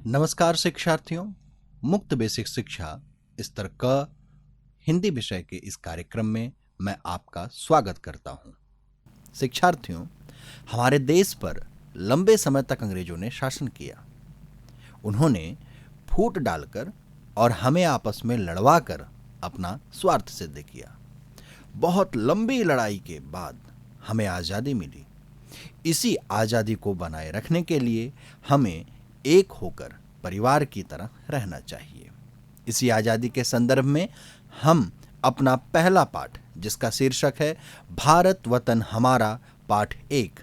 नमस्कार शिक्षार्थियों, मुक्त बेसिक शिक्षा स्तर क हिंदी विषय के इस कार्यक्रम में मैं आपका स्वागत करता हूं। शिक्षार्थियों, हमारे देश पर लंबे समय तक अंग्रेजों ने शासन किया। उन्होंने फूट डालकर और हमें आपस में लड़वाकर अपना स्वार्थ सिद्ध किया। बहुत लंबी लड़ाई के बाद हमें आज़ादी मिली। इसी आज़ादी को बनाए रखने के लिए हमें एक होकर परिवार की तरह रहना चाहिए। इसी आज़ादी के संदर्भ में हम अपना पहला पाठ, जिसका शीर्षक है भारत वतन हमारा, पाठ 1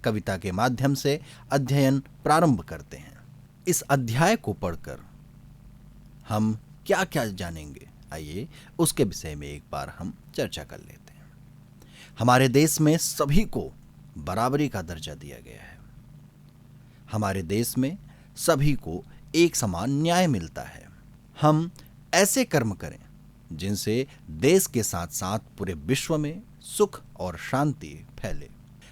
कविता के माध्यम से अध्ययन प्रारंभ करते हैं। इस अध्याय को पढ़कर हम क्या क्या जानेंगे, आइए उसके विषय में एक बार हम चर्चा कर लेते हैं। हमारे देश में सभी को बराबरी का दर्जा दिया गया है। हमारे देश में सभी को एक समान न्याय मिलता है। हम ऐसे कर्म करें जिनसे देश के साथ साथ पूरे विश्व में सुख और शांति फैले।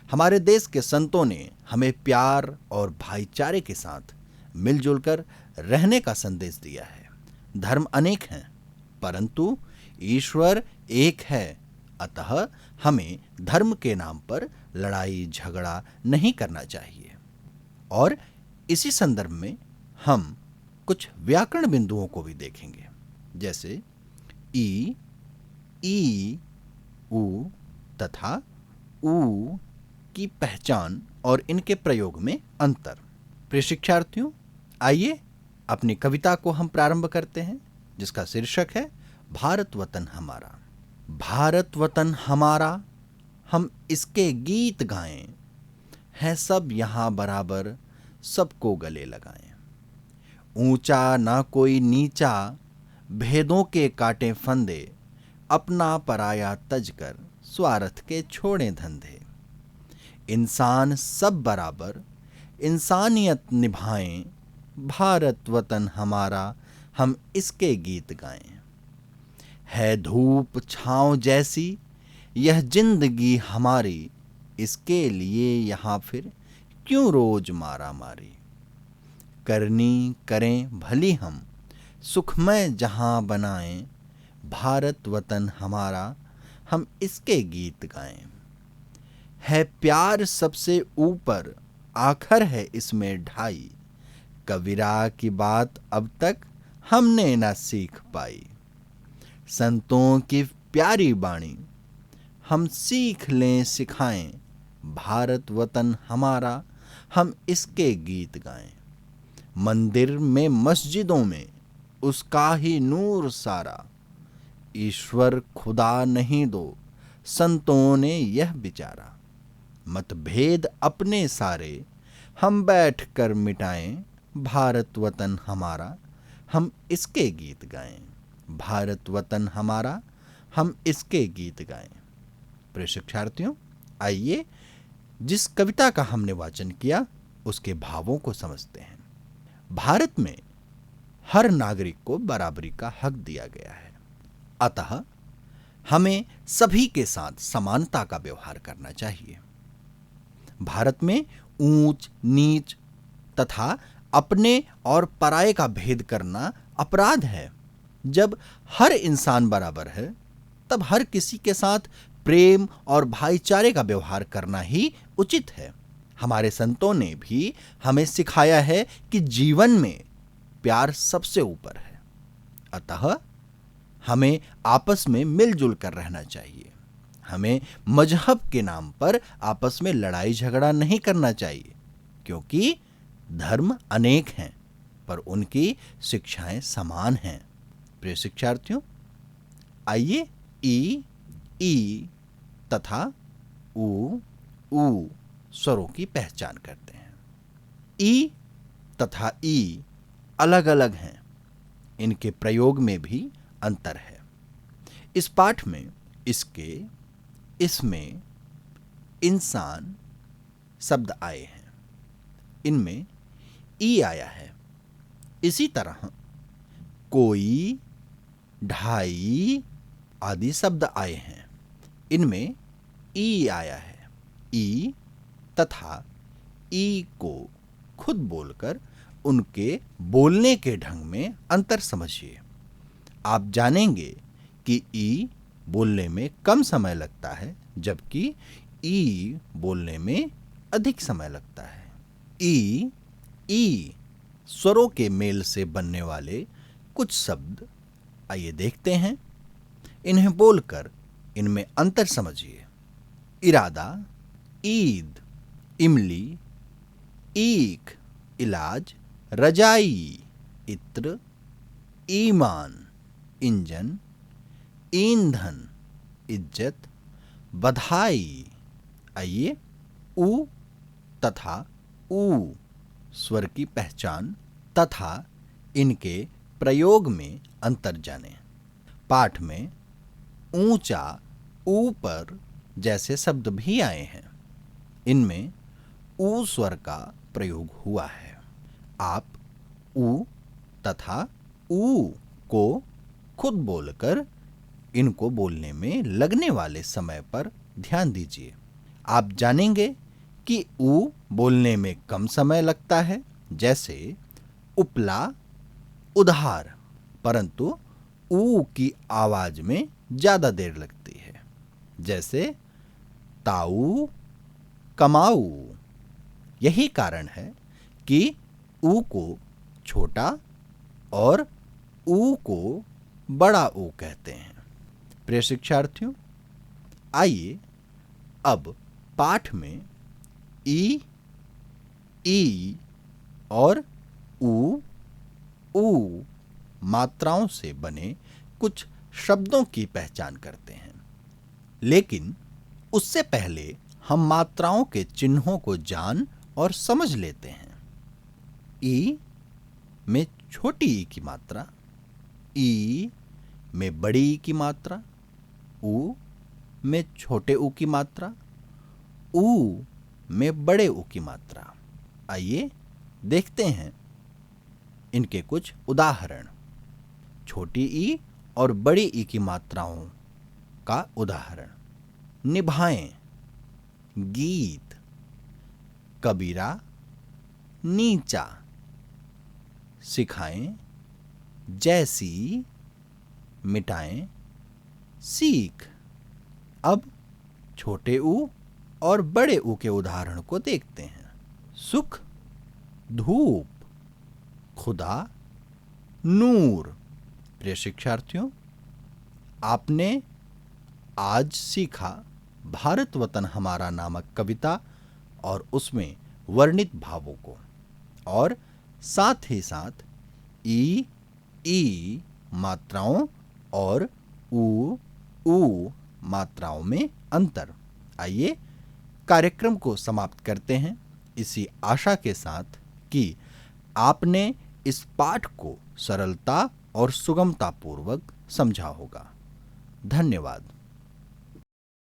हमारे देश के संतों ने हमें प्यार और भाईचारे के साथ मिलजुल कर रहने का संदेश दिया है। धर्म अनेक हैं, परंतु ईश्वर एक है। अतः हमें धर्म के नाम पर लड़ाई झगड़ा नहीं करना चाहिए। और इसी संदर्भ में हम कुछ व्याकरण बिंदुओं को भी देखेंगे, जैसे ई, ई, उ तथा ऊ की पहचान और इनके प्रयोग में अंतर। प्रिय शिक्षार्थियों, आइए अपनी कविता को हम प्रारंभ करते हैं, जिसका शीर्षक है भारत वतन हमारा। भारत वतन हमारा, हम इसके गीत गाएं, हैं सब यहाँ बराबर, सबको गले लगाएं। ऊंचा ना कोई नीचा, भेदों के काटे फंदे, अपना पराया तज कर स्वार्थ के छोड़े धंधे। इंसान सब बराबर, इंसानियत निभाएं, भारत वतन हमारा, हम इसके गीत गाएं। है धूप छाँव जैसी यह जिंदगी हमारी, इसके लिए यहाँ फिर क्यों रोज मारा मारी। करनी करें भली हम, सुखमय जहां बनाएं, भारत वतन हमारा, हम इसके गीत गाएं। है प्यार सबसे ऊपर, आखर है इसमें ढाई, कबीरा की बात अब तक हमने न सीख पाई। संतों की प्यारी बाणी हम सीख लें सिखाएं, भारत वतन हमारा, हम इसके गीत गाएं। मंदिर में मस्जिदों में उसका ही नूर सारा, ईश्वर खुदा नहीं दो संतों ने यह विचारा। मतभेद अपने सारे हम बैठ कर मिटाएं, भारत वतन हमारा, हम इसके गीत गाएं। भारत वतन हमारा, हम इसके गीत गाएं। प्रिय शिक्षार्थियों, आइए जिस कविता का हमने वाचन किया उसके भावों को समझते हैं। भारत में हर नागरिक को बराबरी का हक दिया गया है। अतः हमें सभी के साथ समानता का व्यवहार करना चाहिए। भारत में ऊंच नीच तथा अपने और पराये का भेद करना अपराध है। जब हर इंसान बराबर है, तब हर किसी के साथ प्रेम और भाईचारे का व्यवहार करना ही उचित है। हमारे संतों ने भी हमें सिखाया है कि जीवन में प्यार सबसे ऊपर है। अतः हमें आपस में मिलजुल कर रहना चाहिए। हमें मजहब के नाम पर आपस में लड़ाई झगड़ा नहीं करना चाहिए, क्योंकि धर्म अनेक हैं पर उनकी शिक्षाएं समान हैं। प्रिय शिक्षार्थियों, आइए ई तथा ऊ स्वरों की पहचान करते हैं। ई तथा ई अलग अलग हैं, इनके प्रयोग में भी अंतर है। इस पाठ में इसके, इसमें, इंसान शब्द आए हैं। इनमें ई आया है। इसी तरह कोई, ढाई आदि शब्द आए हैं। इनमें ई आया है। ई तथा ई को खुद बोलकर उनके बोलने के ढंग में अंतर समझिए। आप जानेंगे कि ई बोलने में कम समय लगता है, जबकि ई बोलने में अधिक समय लगता है। ई स्वरों के मेल से बनने वाले कुछ शब्द आइए देखते हैं। इन्हें बोलकर इनमें अंतर समझिए। इरादा, ईद, इमली, ईख, इलाज, रजाई, इत्र, ईमान, इंजन, ईंधन, इज्जत, बधाई। आइए ऊ तथा ऊ स्वर की पहचान तथा इनके प्रयोग में अंतर जानें। पाठ में ऊंचा, ऊपर जैसे शब्द भी आए हैं। इनमें ऊ स्वर का प्रयोग हुआ है। आप ऊ तथा ऊ को खुद बोलकर इनको बोलने में लगने वाले समय पर ध्यान दीजिए। आप जानेंगे कि ऊ बोलने में कम समय लगता है, जैसे उपला, उधार, परंतु ऊ की आवाज में ज्यादा देर लगती है, जैसे ताऊ, कमाऊ। यही कारण है कि ऊ को छोटा और ऊ को बड़ा ऊ कहते हैं। प्रिय शिक्षार्थियों, आइए अब पाठ में ई और ऊ मात्राओं से बने कुछ शब्दों की पहचान करते हैं। लेकिन उससे पहले हम मात्राओं के चिन्हों को जान और समझ लेते हैं। ई में छोटी ई की मात्रा, ई में बड़ी ई की मात्रा, ऊ में छोटे ऊ की मात्रा, ऊ में बड़े ऊ की मात्रा। आइए देखते हैं इनके कुछ उदाहरण। छोटी ई और बड़ी ई की मात्राओं का उदाहरण: निभाएं, गीत, कबीरा, नीचा, सिखाएं, जैसी, मिटाएं, सीख। अब छोटे ऊ और बड़े ऊ के उदाहरण को देखते हैं। सुख, धूप, खुदा, नूर। प्रिय शिक्षार्थियों, आपने आज सीखा भारत वतन हमारा नामक कविता और उसमें वर्णित भावों को, और साथ ही साथ ई मात्राओं और ऊ मात्राओं में अंतर। आइए कार्यक्रम को समाप्त करते हैं, इसी आशा के साथ कि आपने इस पाठ को सरलता और सुगमता पूर्वक समझा होगा। धन्यवाद।